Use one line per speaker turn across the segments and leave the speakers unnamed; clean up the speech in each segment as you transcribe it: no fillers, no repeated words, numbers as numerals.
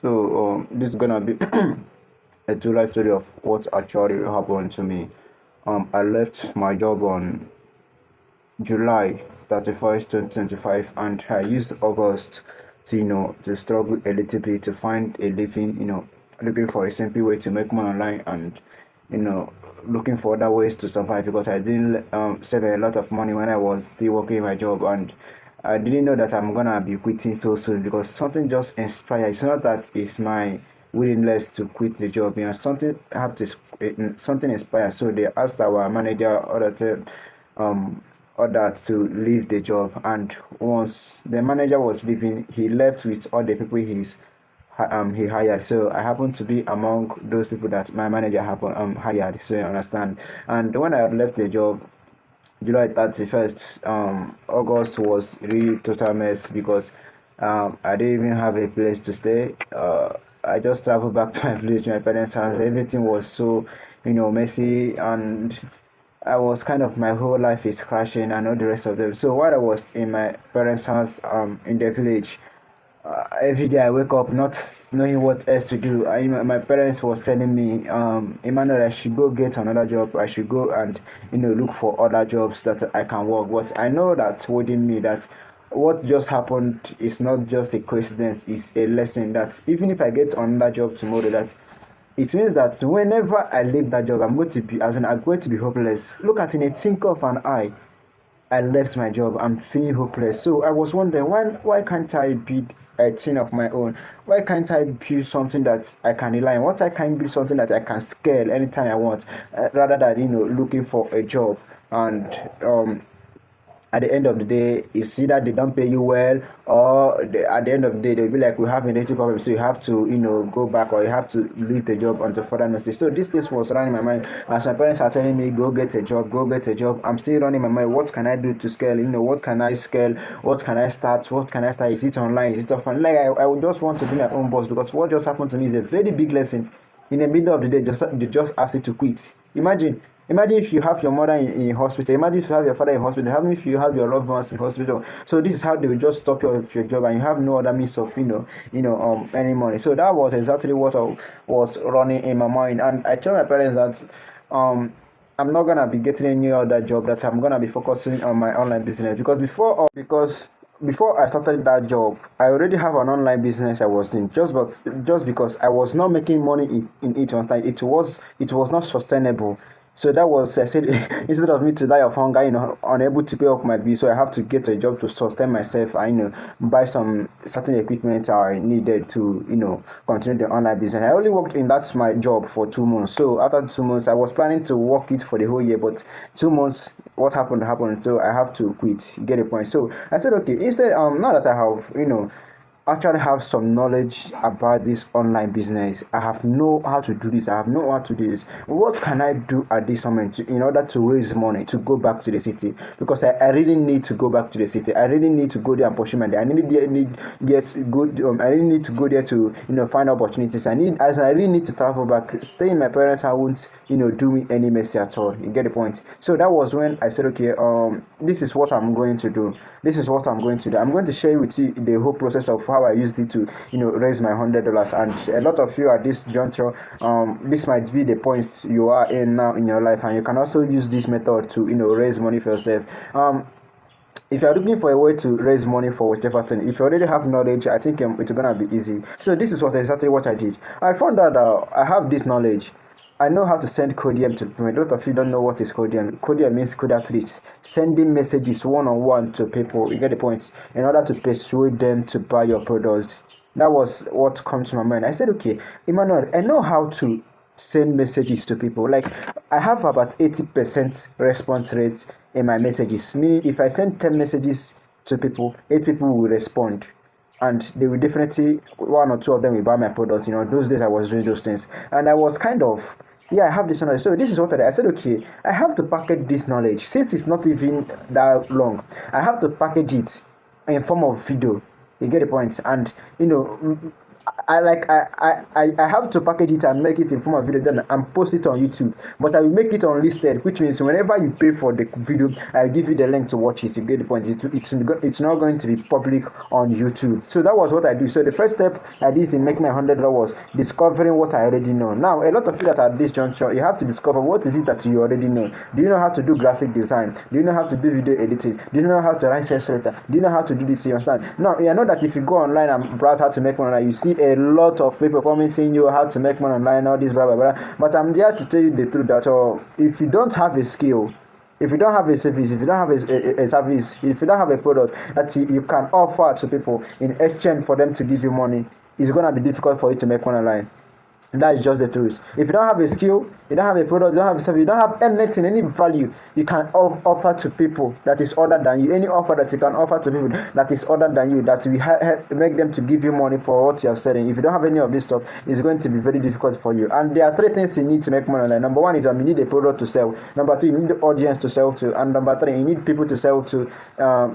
So this is gonna be a true life story of what actually happened to me. I left my job on July 31st, 2025, and I used August to to struggle a little bit to find a living. Looking for a simple way to make money online and you know looking for other ways to survive because I didn't save a lot of money when I was still working my job, and I didn't know that I'm gonna be quitting so soon because something just inspired. It's not that it's my willingness to quit the job. Something have to something inspired. So they asked our manager other time, um ordered to leave the job, and once the manager was leaving, he left with all the people he hired. So I happened to be among those people that my manager hired. So you understand. And when I had left the job, July 31st, August was really total mess because I didn't even have a place to stay. I just traveled back to my village, my parents' house. Everything was so, messy, and I was kind of, my whole life is crashing and all the rest of them. So while I was in my parents' house, in the village, every day I wake up not knowing what else to do. My parents was telling me, Emmanuel, I should go get another job. I should go and look for other jobs that I can work. But I know that within me that what just happened is not just a coincidence. It's a lesson that even if I get another job tomorrow, that it means that whenever I leave that job, I'm going to be hopeless. Look at, in a think of an eye, I left my job. I'm feeling hopeless. So I was wondering, why can't I build a thing of my own? Why can't I build something that I can rely on? What I can build something that I can scale anytime I want, rather than looking for a job. And at the end of the day, it's either they don't pay you well, or at the end of the day they'll be like, we have a native problem, so you have to go back, or you have to leave the job until further notice. So this was running my mind as my parents are telling me, go get a job, go get a job. I'm still running my mind, what can I do to scale? What can I scale? What can I start? Is it online? Is it offline? Like I would just want to be my own boss, because what just happened to me is a very big lesson. In the middle of the day, they just ask you to quit. Imagine if you have your mother in hospital. Imagine if you have your father in hospital. Imagine if you have your loved ones in hospital. So this is how they will just stop your job, and you have no other means of any money. So that was exactly what I was running in my mind, and I told my parents that I'm not gonna be getting any other job. That I'm gonna be focusing on my online business, because before I started that job, I already have an online business I was doing. Just because I was not making money in it one time, it was not sustainable. So that was, I said, instead of me to die of hunger, unable to pay up my bill, so I have to get a job to sustain myself. I buy some certain equipment I needed to continue the online business. I only worked in that my job for 2 months. So after 2 months, I was planning to work it for the whole year, but 2 months, what happened, so I have to quit. You get the point? So I said, okay, instead, now that I have actually have some knowledge about this online business, I have know how to do this, I have know how to do this, what can I do at this moment in order to raise money to go back to the city? Because I really need to go back to the city. I really need to go there and pursue my day. I really need to go there to find opportunities. I really need to travel back. Stay in my parents' house won't do me any mercy at all. You get the point? So that was when I said, okay, this is what I'm going to do. I'm going to share with you the whole process of how I used it to raise my $100. And a lot of you at this juncture, this might be the point you are in now in your life, and you can also use this method to raise money for yourself. If you're looking for a way to raise money for whichever thing, if you already have knowledge, I think it's gonna be easy. So this is exactly what I did. I found out that I have this knowledge. I know how to send Codium to people. A lot of you don't know what is Codium. Codium means code outreach, sending messages one-on-one to people. You get the point. In order to persuade them to buy your product. That was what comes to my mind. I said, okay, Emmanuel, I know how to send messages to people. Like, I have about 80% response rate in my messages. Meaning, if I send 10 messages to people, 8 people will respond, and they will definitely, one or two of them will buy my product. Those days I was doing those things, and I was kind of, yeah, I have this knowledge. So this is what I did. I said, okay, I have to package this knowledge, since it's not even that long. I have to package it in form of video. You get the point? And I have to package it and make it in form of video, then and post it on YouTube. But I will make it unlisted, which means whenever you pay for the video, I'll give you the link to watch it. You get the point. It's not going to be public on YouTube. So that was what I do. So the first step I did in making my $100 was discovering what I already know. Now, a lot of you that are at this juncture, you have to discover what is it that you already know. Do you know how to do graphic design? Do you know how to do video editing? Do you know how to write sales letter? Do you know how to do this? You understand? Now, you know that if you go online and browse how to make money online, you see a lot of people promising you how to make money online, all this, blah, blah, blah. But I'm there to tell you the truth that if you don't have a skill, if you don't have a service, if you don't have a service, if you don't have a product that you can offer to people in exchange for them to give you money, it's going to be difficult for you to make money online. And that is just the truth. If you don't have a skill, you don't have a product, you don't have a service, you don't have anything, any value you can offer to people that is other than you, any offer that you can offer to people that is other than you, that will make them to give you money for what you are selling. If you don't have any of this stuff, it's going to be very difficult for you. And there are three things you need to make money online. Number one is you need a product to sell. Number two, you need the audience to sell to. And number three, you need people to sell to.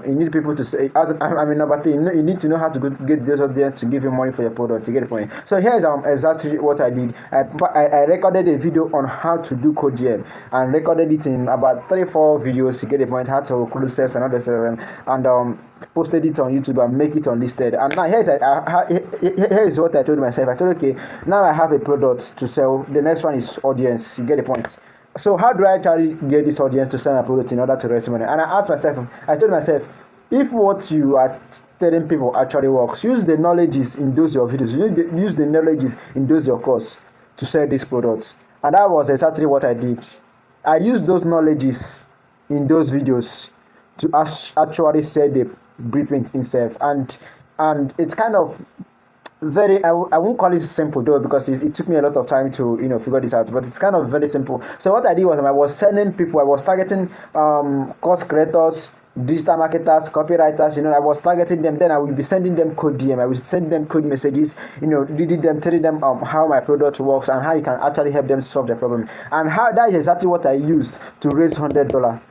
You need people to say. Number three, you need to know how to get those audience to give you money for your product. To get the point. So here's exactly what I did. I recorded a video on how to do CodeGM and recorded it in about 3-4 videos to get the point, how to close sales and other stuff, and posted it on YouTube and make it unlisted. And now here's what I told myself. I thought, okay, now I have a product to sell. The next one is audience. You get the point. So how do I actually get this audience to sell my product in order to raise money? And I told myself, if what you are telling people actually works, use the knowledges in those your videos, use the knowledges in those your course to sell these products. And that was exactly what I did. I used those knowledges in those videos to actually sell the blueprint itself. And it's kind of very, I won't call it simple though, because it took me a lot of time to figure this out, but it's kind of very simple. So what I did was I was sending people, I was targeting course creators, digital marketers, copywriters. I was targeting them. Then I will be sending them code DM. I will send them code messages, leading them, telling them how my product works and how you can actually help them solve the problem. And how that is exactly what I used to raise $100.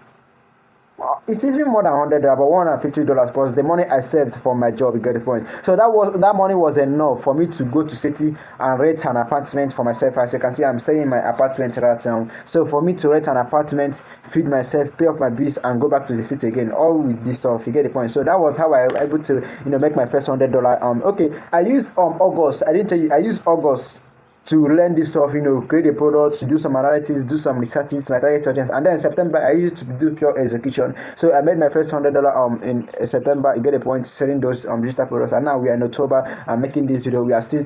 It's even more than $100, but $150 plus the money I saved for my job. You get the point. So that money was enough for me to go to city and rent an apartment for myself. As you can see, I'm staying in my apartment right now. So for me to rent an apartment, feed myself, pay up my bills, and go back to the city again, all with this stuff. You get the point. So that was how I was able to make my first $100. Okay, I used August. I didn't tell you. I used August to learn this stuff, create a product, to do some analysis, do some researches, my target audience. And then in September, I used to do pure execution. So I made my first $100 in September. You get a point, selling those digital products. And now we are in October. I'm making this video. We are still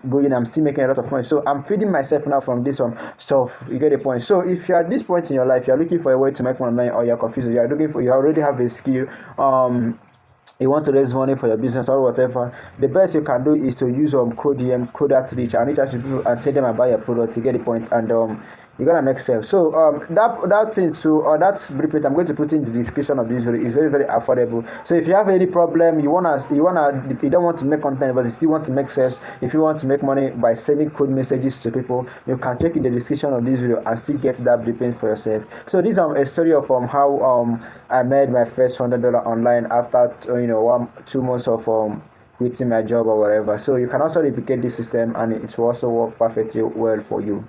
going. I'm still making a lot of money. So I'm feeding myself now from this stuff. You get a point. So if you're at this point in your life, you're looking for a way to make money, or you're confused, you already have a skill, you want to raise money for your business or whatever, the best you can do is to use CodeGM, Code Outreach, and reach out to people and tell them about your product. You get the point, and you're gonna make sales. So that thing too, or that blueprint, I'm going to put in the description of this video. It's very, very affordable. So if you have any problem, you don't want to make content, but you still want to make sales, if you want to make money by sending code messages to people, you can check in the description of this video and still get that blueprint for yourself. So this is a story of how I made my first $100 online after 2 months of quitting my job or whatever. So you can also replicate this system, and it will also work perfectly well for you.